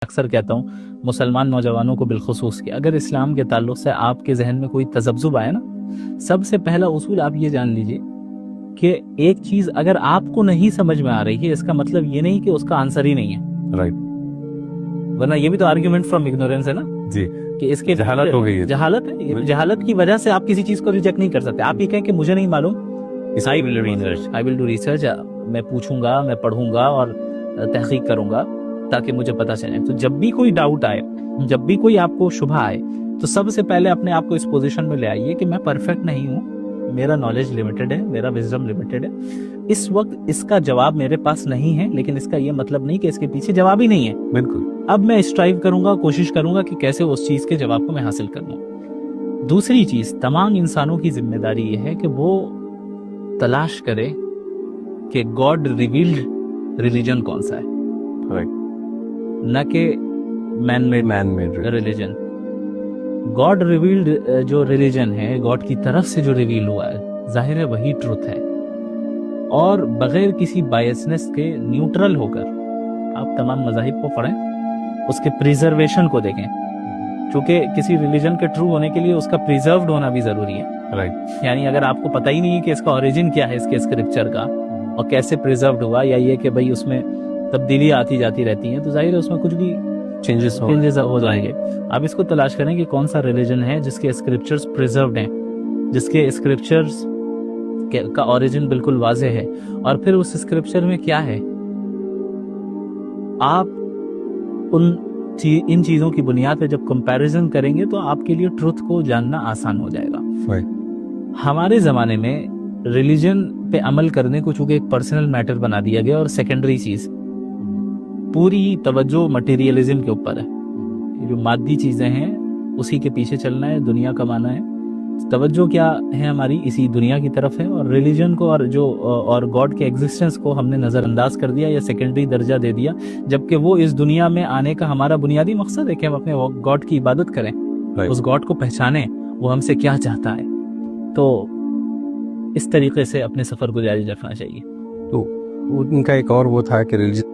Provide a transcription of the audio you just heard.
अक्सर कहता हूँ मुसलमान नौजवानों को बिलखुसूस कि अगर इस्लाम के ताल्लुक से आपके जहन में कोई तजब्जुब आए ना, सबसे पहला उसूल आप ये जान लीजिए कि एक चीज अगर आपको नहीं समझ में आ रही है, इसका मतलब ये नहीं कि उसका आंसर ही नहीं है। राइट। वरना ये भी तो आर्ग्यूमेंट फ्रॉम इग्नोरेंस है ना जी, कि इसके जहालत हो गई है। जहालत है। जहालत की वजह से आप किसी चीज को रिजेक्ट नहीं कर सकते। आप ये कहें कि मुझे नहीं मालूम, आई विल डू रिसर्च, मैं पूछूंगा, मैं पढ़ूंगा और तहकीक करूंगा ताकि मुझे पता चले। तो जब भी कोई डाउट आए, जब भी कोई आपको शुबह आए, तो सबसे पहले अपने आप को इस पोजीशन में ले आइए कि मैं परफेक्ट नहीं हूँ, मेरा नॉलेज लिमिटेड है, मेरा विजडम लिमिटेड है, इस वक्त इसका जवाब मेरे पास नहीं है, लेकिन इसका ये मतलब नहीं कि इसके पीछे जवाब ही नहीं है। बिल्कुल। अब मैं स्ट्राइव करूंगा, कोशिश करूंगा कि कैसे उस चीज के जवाब को मैं हासिल कर लूं। दूसरी चीज, तमाम इंसानों की जिम्मेदारी ये है कि वो तलाश करे कि गॉड रिवील्ड रिलीजन कौन सा है, राइट, न कि man made religion. God revealed जो रिलीजन है, गॉड की तरफ से जो रिवील हुआ है, जाहिर है वही ट्रुथ है। और बगैर किसी बायसनेस के न्यूट्रल होकर आप तमाम मज़ाहिब को पढ़ें, उसके प्रिजर्वेशन को देखें, क्योंकि किसी रिलीजन के ट्रू होने के लिए उसका प्रिजर्व्ड होना भी जरूरी है। राइट। यानी अगर आपको पता ही नहीं है कि इसका ओरिजिन क्या है, इसके स्क्रिप्चर का, और कैसे प्रिजर्व्ड हुआ, या ये कि भाई उसमें तब्दीली आती जाती रहती हैं, तो जाहिर है उसमें कुछ भी चेंजेस हो जाएंगे। आप इसको तलाश करें कि कौन सा रिलीजन है जिसके स्क्रिप्चर्स प्रिजर्व्ड हैं, जिसके स्क्रिप्चर्स का ओरिजिन बिल्कुल वाज़ेह है, और फिर उस स्क्रिप्चर में क्या है। आप इन चीजों की बुनियाद पे जब कंपैरिजन करेंगे तो आपके लिए ट्रुथ को जानना आसान हो जाएगा। हमारे जमाने में रिलीजन पे अमल करने को चूंकि एक पर्सनल मैटर बना दिया गया, और सेकेंडरी चीज, पूरी तवज्जो मटेरियलिज्म के ऊपर है। ये जो मादी चीजें हैं उसी के पीछे चलना है, दुनिया कमाना है। तवज्जो क्या है हमारी, इसी दुनिया की तरफ है, और रिलीजन को और गॉड के एग्जिस्टेंस को हमने नजरअंदाज कर दिया या सेकेंडरी दर्जा दे दिया, जबकि वो इस दुनिया में आने का हमारा बुनियादी मकसद है कि हम अपने गॉड की इबादत करें, उस गॉड को पहचानें, वो हमसे क्या चाहता है। तो इस तरीके से अपने सफर को जारी रखना चाहिए। तो उनका एक और वो था कि रिलीजन